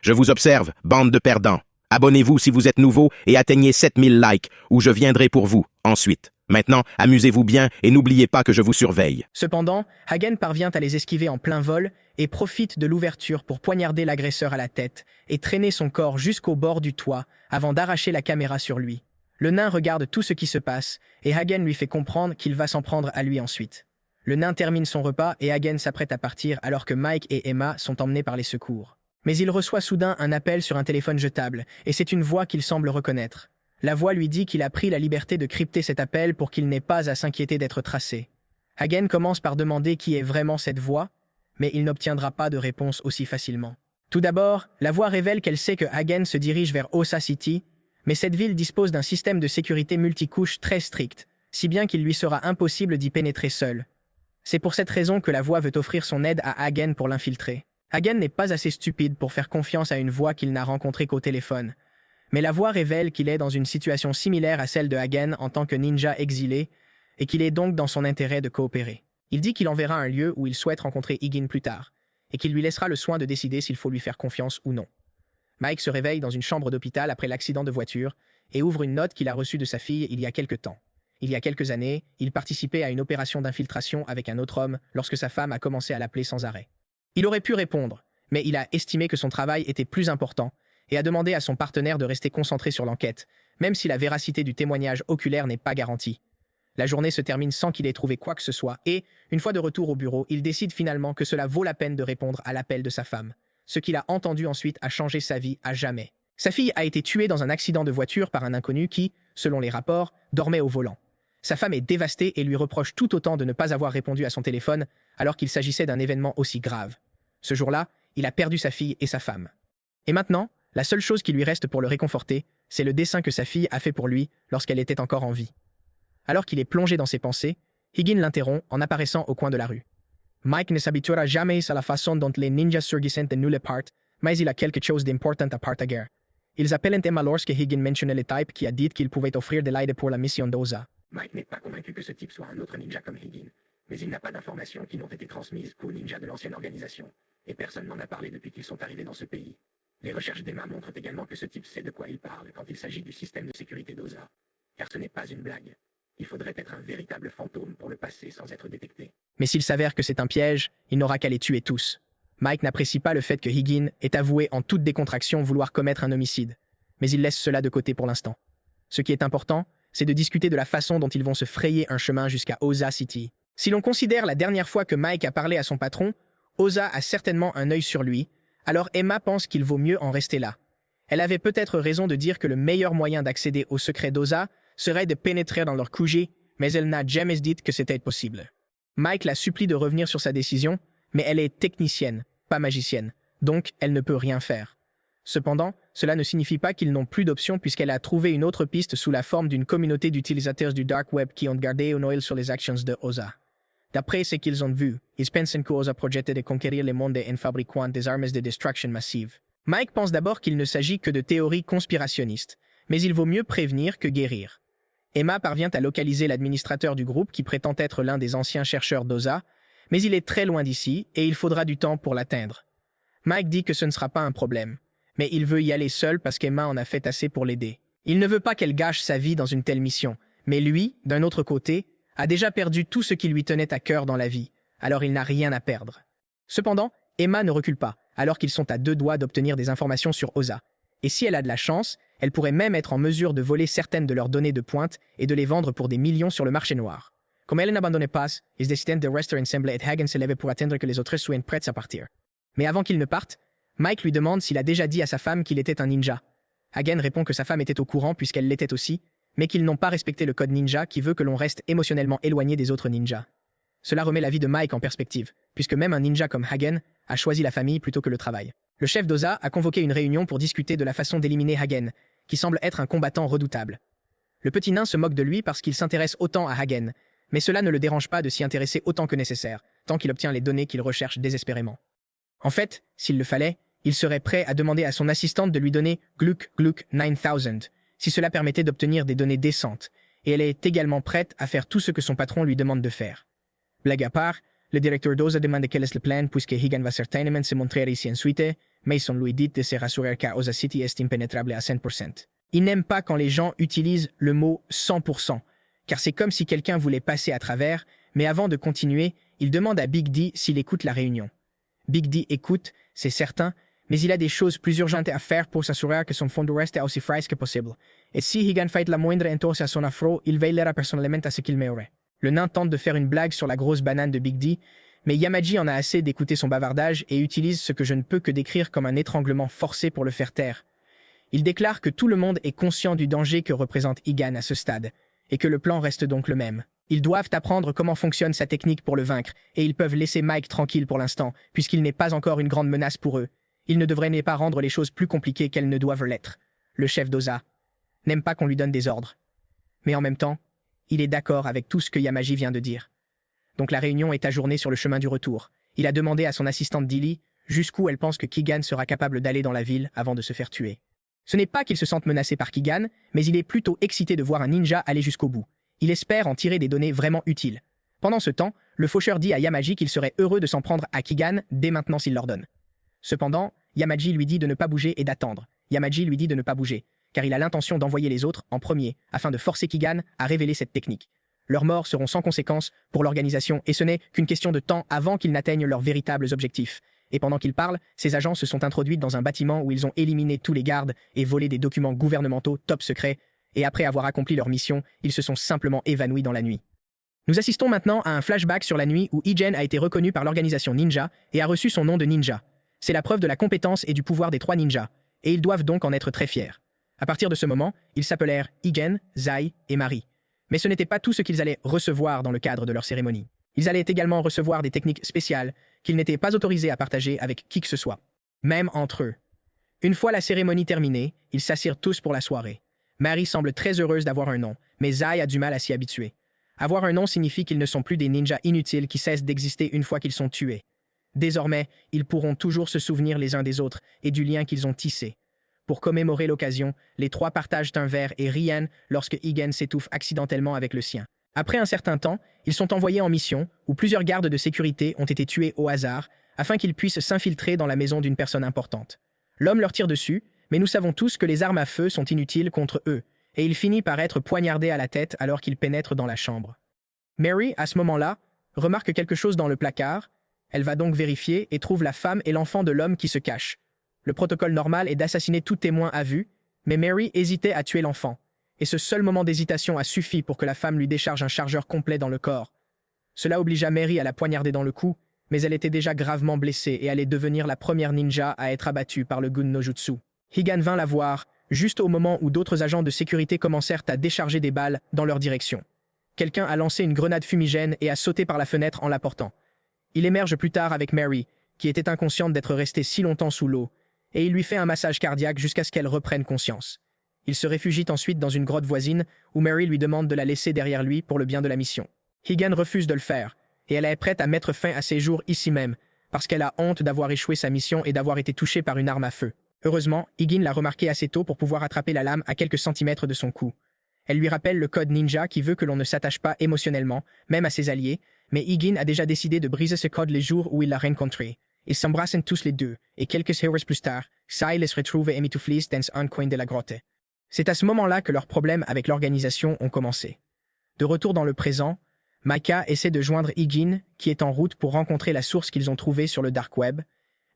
Je vous observe, bande de perdants. Abonnez-vous si vous êtes nouveau et atteignez 7000 likes, ou je viendrai pour vous, ensuite. Maintenant, amusez-vous bien et n'oubliez pas que je vous surveille. Cependant, Hagen parvient à les esquiver en plein vol et profite de l'ouverture pour poignarder l'agresseur à la tête et traîner son corps jusqu'au bord du toit avant d'arracher la caméra sur lui. Le nain regarde tout ce qui se passe et Hagen lui fait comprendre qu'il va s'en prendre à lui ensuite. Le nain termine son repas et Hagen s'apprête à partir alors que Mike et Emma sont emmenés par les secours. Mais il reçoit soudain un appel sur un téléphone jetable et c'est une voix qu'il semble reconnaître. La voix lui dit qu'il a pris la liberté de crypter cet appel pour qu'il n'ait pas à s'inquiéter d'être tracé. Hagen commence par demander qui est vraiment cette voix, mais il n'obtiendra pas de réponse aussi facilement. Tout d'abord, la voix révèle qu'elle sait que Hagen se dirige vers Osa City, mais cette ville dispose d'un système de sécurité multicouche très strict, si bien qu'il lui sera impossible d'y pénétrer seul. C'est pour cette raison que la voix veut offrir son aide à Hagen pour l'infiltrer. Hagen n'est pas assez stupide pour faire confiance à une voix qu'il n'a rencontrée qu'au téléphone. Mais la voix révèle qu'il est dans une situation similaire à celle de Hagen en tant que ninja exilé, et qu'il est donc dans son intérêt de coopérer. Il dit qu'il enverra un lieu où il souhaite rencontrer Higgin plus tard, et qu'il lui laissera le soin de décider s'il faut lui faire confiance ou non. Mike se réveille dans une chambre d'hôpital après l'accident de voiture, et ouvre une note qu'il a reçue de sa fille il y a quelque temps. Il y a quelques années, il participait à une opération d'infiltration avec un autre homme lorsque sa femme a commencé à l'appeler sans arrêt. Il aurait pu répondre, mais il a estimé que son travail était plus important, et a demandé à son partenaire de rester concentré sur l'enquête, même si la véracité du témoignage oculaire n'est pas garantie. La journée se termine sans qu'il ait trouvé quoi que ce soit et, une fois de retour au bureau, il décide finalement que cela vaut la peine de répondre à l'appel de sa femme. Ce qu'il a entendu ensuite a changé sa vie à jamais. Sa fille a été tuée dans un accident de voiture par un inconnu qui, selon les rapports, dormait au volant. Sa femme est dévastée et lui reproche tout autant de ne pas avoir répondu à son téléphone alors qu'il s'agissait d'un événement aussi grave. Ce jour-là, il a perdu sa fille et sa femme. Et maintenant, la seule chose qui lui reste pour le réconforter, c'est le dessin que sa fille a fait pour lui lorsqu'elle était encore en vie. Alors qu'il est plongé dans ses pensées, Higgin l'interrompt en apparaissant au coin de la rue. Mike ne s'habituera jamais à la façon dont les ninjas surgissent de nulle part, mais il a quelque chose d'important à partager. Ils appellent Emma lorsque Higgin mentionne le type qui a dit qu'il pouvait offrir de l'aide pour la mission d'Osa. Mike n'est pas convaincu que ce type soit un autre ninja comme Higgin, mais il n'a pas d'informations qui n'ont été transmises qu'aux ninjas de l'ancienne organisation, et personne n'en a parlé depuis qu'ils sont arrivés dans ce pays. Les recherches d'Emma montrent également que ce type sait de quoi il parle quand il s'agit du système de sécurité d'Osa. Car ce n'est pas une blague. Il faudrait être un véritable fantôme pour le passer sans être détecté. Mais s'il s'avère que c'est un piège, il n'aura qu'à les tuer tous. Mike n'apprécie pas le fait que Higgin ait avoué en toute décontraction vouloir commettre un homicide, mais il laisse cela de côté pour l'instant. Ce qui est important, c'est de discuter de la façon dont ils vont se frayer un chemin jusqu'à Osa City. Si l'on considère la dernière fois que Mike a parlé à son patron, Osa a certainement un œil sur lui, alors Emma pense qu'il vaut mieux en rester là. Elle avait peut-être raison de dire que le meilleur moyen d'accéder au secret d'Osa serait de pénétrer dans leur QG, mais elle n'a jamais dit que c'était possible. Mike la supplie de revenir sur sa décision, mais elle est technicienne, pas magicienne, donc elle ne peut rien faire. Cependant, cela ne signifie pas qu'ils n'ont plus d'options puisqu'elle a trouvé une autre piste sous la forme d'une communauté d'utilisateurs du Dark Web qui ont gardé un œil sur les actions de Osa. D'après ce qu'ils ont vu, ils pensent que Osa projette de conquérir le monde en fabriquant des armes de destruction massive. Mike pense d'abord qu'il ne s'agit que de théories conspirationnistes, mais il vaut mieux prévenir que guérir. Emma parvient à localiser l'administrateur du groupe qui prétend être l'un des anciens chercheurs d'Osa, mais il est très loin d'ici et il faudra du temps pour l'atteindre. Mike dit que ce ne sera pas un problème, mais il veut y aller seul parce qu'Emma en a fait assez pour l'aider. Il ne veut pas qu'elle gâche sa vie dans une telle mission, mais lui, d'un autre côté, a déjà perdu tout ce qui lui tenait à cœur dans la vie, alors il n'a rien à perdre. Cependant, Emma ne recule pas, alors qu'ils sont à deux doigts d'obtenir des informations sur Osa. Et si elle a de la chance, elle pourrait même être en mesure de voler certaines de leurs données de pointe et de les vendre pour des millions sur le marché noir. Comme elle n'abandonnait pas, ils décident de rester ensemble et Hagen se lève pour attendre que les autres soient prêts à partir. Mais avant qu'ils ne partent, Mike lui demande s'il a déjà dit à sa femme qu'il était un ninja. Hagen répond que sa femme était au courant puisqu'elle l'était aussi, mais qu'ils n'ont pas respecté le code ninja qui veut que l'on reste émotionnellement éloigné des autres ninjas. Cela remet la vie de Mike en perspective, puisque même un ninja comme Hagen a choisi la famille plutôt que le travail. Le chef d'Osa a convoqué une réunion pour discuter de la façon d'éliminer Hagen, qui semble être un combattant redoutable. Le petit nain se moque de lui parce qu'il s'intéresse autant à Hagen, mais cela ne le dérange pas de s'y intéresser autant que nécessaire, tant qu'il obtient les données qu'il recherche désespérément. En fait, s'il le fallait, il serait prêt à demander à son assistante de lui donner Gluck 9000, si cela permettait d'obtenir des données décentes, et elle est également prête à faire tout ce que son patron lui demande de faire. Blague à part, le directeur d'Osa demande quel est le plan puisque Higgin va certainement se montrer ici ensuite, Mason lui dit de se rassurer car Osa City est impénétrable à 100%. Il n'aime pas quand les gens utilisent le mot 100%, car c'est comme si quelqu'un voulait passer à travers, mais avant de continuer, il demande à Big D s'il écoute la réunion. Big D écoute, c'est certain, mais il a des choses plus urgentes à faire pour s'assurer que son fond de reste est aussi frais que possible. Et si Higan fait la moindre entorse à son afro, il veillera personnellement à ce qu'il meure. Le nain tente de faire une blague sur la grosse banane de Big D, mais Yamaji en a assez d'écouter son bavardage et utilise ce que je ne peux que décrire comme un étranglement forcé pour le faire taire. Il déclare que tout le monde est conscient du danger que représente Higan à ce stade, et que le plan reste donc le même. Ils doivent apprendre comment fonctionne sa technique pour le vaincre, et ils peuvent laisser Mike tranquille pour l'instant, puisqu'il n'est pas encore une grande menace pour eux. Ils ne devraient pas rendre les choses plus compliquées qu'elles ne doivent l'être. Le chef d'Osa n'aime pas qu'on lui donne des ordres. Mais en même temps, il est d'accord avec tout ce que Yamaji vient de dire. Donc la réunion est ajournée sur le chemin du retour. Il a demandé à son assistante Dilly jusqu'où elle pense que Keegan sera capable d'aller dans la ville avant de se faire tuer. Ce n'est pas qu'il se sente menacé par Keegan, mais il est plutôt excité de voir un ninja aller jusqu'au bout. Il espère en tirer des données vraiment utiles. Pendant ce temps, le faucheur dit à Yamaji qu'il serait heureux de s'en prendre à Keegan dès maintenant s'il l'ordonne. Cependant, Yamaji lui dit de ne pas bouger et d'attendre. Yamaji lui dit de ne pas bouger, car il a l'intention d'envoyer les autres en premier, afin de forcer Keegan à révéler cette technique. Leurs morts seront sans conséquence pour l'organisation, et ce n'est qu'une question de temps avant qu'ils n'atteignent leurs véritables objectifs. Et pendant qu'ils parlent, ces agents se sont introduits dans un bâtiment où ils ont éliminé tous les gardes et volé des documents gouvernementaux top secrets, et après avoir accompli leur mission, ils se sont simplement évanouis dans la nuit. Nous assistons maintenant à un flashback sur la nuit où Higan a été reconnu par l'organisation Ninja et a reçu son nom de ninja. C'est la preuve de la compétence et du pouvoir des 3 ninjas, et ils doivent donc en être très fiers. À partir de ce moment, ils s'appelèrent Higan, Zai et Mari. Mais ce n'était pas tout ce qu'ils allaient recevoir dans le cadre de leur cérémonie. Ils allaient également recevoir des techniques spéciales qu'ils n'étaient pas autorisés à partager avec qui que ce soit, même entre eux. Une fois la cérémonie terminée, ils s'assirent tous pour la soirée. Mari semble très heureuse d'avoir un nom, mais Zai a du mal à s'y habituer. Avoir un nom signifie qu'ils ne sont plus des ninjas inutiles qui cessent d'exister une fois qu'ils sont tués. Désormais, ils pourront toujours se souvenir les uns des autres et du lien qu'ils ont tissé. Pour commémorer l'occasion, les 3 partagent un verre et rient lorsque Higan s'étouffe accidentellement avec le sien. Après un certain temps, ils sont envoyés en mission, où plusieurs gardes de sécurité ont été tués au hasard, afin qu'ils puissent s'infiltrer dans la maison d'une personne importante. L'homme leur tire dessus, mais nous savons tous que les armes à feu sont inutiles contre eux, et il finit par être poignardé à la tête alors qu'il pénètre dans la chambre. Mary, à ce moment-là, remarque quelque chose dans le placard. Elle va donc vérifier et trouve la femme et l'enfant de l'homme qui se cachent. Le protocole normal est d'assassiner tout témoin à vue, mais Mary hésitait à tuer l'enfant, et ce seul moment d'hésitation a suffi pour que la femme lui décharge un chargeur complet dans le corps. Cela obligea Mary à la poignarder dans le cou, mais elle était déjà gravement blessée et allait devenir la première ninja à être abattue par le Gun no Jutsu. Higan vint la voir, juste au moment où d'autres agents de sécurité commencèrent à décharger des balles dans leur direction. Quelqu'un a lancé une grenade fumigène et a sauté par la fenêtre en la portant. Il émerge plus tard avec Mary, qui était inconsciente d'être restée si longtemps sous l'eau, et il lui fait un massage cardiaque jusqu'à ce qu'elle reprenne conscience. Il se réfugie ensuite dans une grotte voisine où Mary lui demande de la laisser derrière lui pour le bien de la mission. Higan refuse de le faire, et elle est prête à mettre fin à ses jours ici même, parce qu'elle a honte d'avoir échoué sa mission et d'avoir été touchée par une arme à feu. Heureusement, Higan l'a remarqué assez tôt pour pouvoir attraper la lame à quelques centimètres de son cou. Elle lui rappelle le code ninja qui veut que l'on ne s'attache pas émotionnellement, même à ses alliés, mais Higan a déjà décidé de briser ce code les jours où il l'a rencontré. Ils s'embrassent tous les deux, et quelques heures plus tard, Sai les retrouve émitouflés dans un coin de la grotte. C'est à ce moment-là que leurs problèmes avec l'organisation ont commencé. De retour dans le présent, Micah essaie de joindre Higan, qui est en route pour rencontrer la source qu'ils ont trouvée sur le dark web,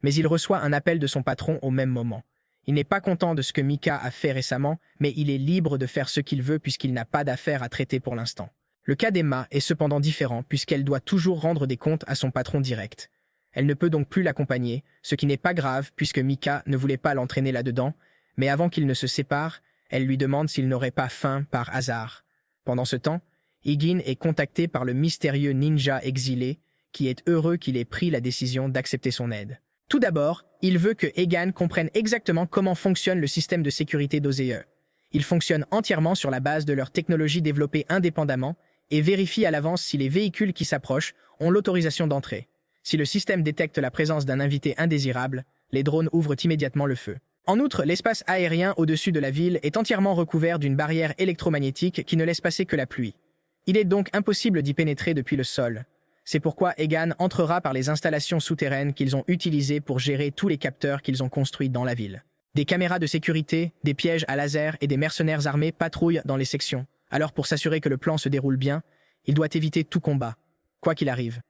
mais il reçoit un appel de son patron au même moment. Il n'est pas content de ce que Micah a fait récemment, mais il est libre de faire ce qu'il veut puisqu'il n'a pas d'affaires à traiter pour l'instant. Le cas d'Emma est cependant différent puisqu'elle doit toujours rendre des comptes à son patron direct. Elle ne peut donc plus l'accompagner, ce qui n'est pas grave puisque Micah ne voulait pas l'entraîner là-dedans, mais avant qu'ils ne se séparent, elle lui demande s'il n'aurait pas faim par hasard. Pendant ce temps, Higan est contacté par le mystérieux ninja exilé, qui est heureux qu'il ait pris la décision d'accepter son aide. Tout d'abord, il veut que Higan comprenne exactement comment fonctionne le système de sécurité d'OZE. Il fonctionne entièrement sur la base de leur technologie développée indépendamment et vérifie à l'avance si les véhicules qui s'approchent ont l'autorisation d'entrer. Si le système détecte la présence d'un invité indésirable, les drones ouvrent immédiatement le feu. En outre, l'espace aérien au-dessus de la ville est entièrement recouvert d'une barrière électromagnétique qui ne laisse passer que la pluie. Il est donc impossible d'y pénétrer depuis le sol. C'est pourquoi Egan entrera par les installations souterraines qu'ils ont utilisées pour gérer tous les capteurs qu'ils ont construits dans la ville. Des caméras de sécurité, des pièges à laser et des mercenaires armés patrouillent dans les sections. Alors pour s'assurer que le plan se déroule bien, il doit éviter tout combat, quoi qu'il arrive.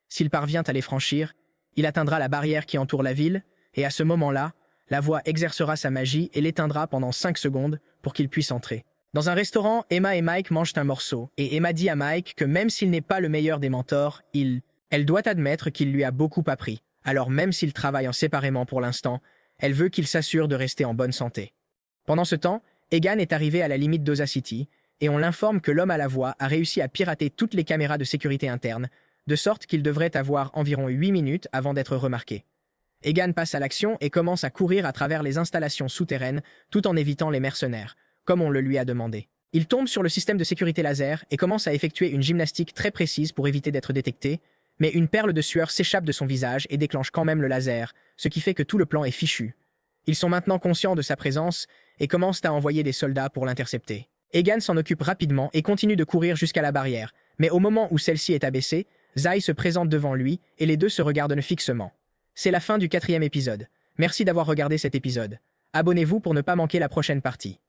S'il parvient à les franchir, il atteindra la barrière qui entoure la ville, et à ce moment-là, la voix exercera sa magie et l'éteindra pendant 5 secondes pour qu'il puisse entrer. Dans un restaurant, Emma et Mike mangent un morceau, et Emma dit à Mike que même s'il n'est pas le meilleur des mentors, elle doit admettre qu'il lui a beaucoup appris. Alors même s'ils travaillent séparément pour l'instant, elle veut qu'il s'assure de rester en bonne santé. Pendant ce temps, Egan est arrivé à la limite d'Osa City, et on l'informe que l'homme à la voix a réussi à pirater toutes les caméras de sécurité internes, de sorte qu'il devrait avoir environ 8 minutes avant d'être remarqué. Egan passe à l'action et commence à courir à travers les installations souterraines tout en évitant les mercenaires, comme on le lui a demandé. Il tombe sur le système de sécurité laser et commence à effectuer une gymnastique très précise pour éviter d'être détecté, mais une perle de sueur s'échappe de son visage et déclenche quand même le laser, ce qui fait que tout le plan est fichu. Ils sont maintenant conscients de sa présence et commencent à envoyer des soldats pour l'intercepter. Egan s'en occupe rapidement et continue de courir jusqu'à la barrière, mais au moment où celle-ci est abaissée, Zai se présente devant lui et les deux se regardent fixement. C'est la fin du 4e épisode. Merci d'avoir regardé cet épisode. Abonnez-vous pour ne pas manquer la prochaine partie.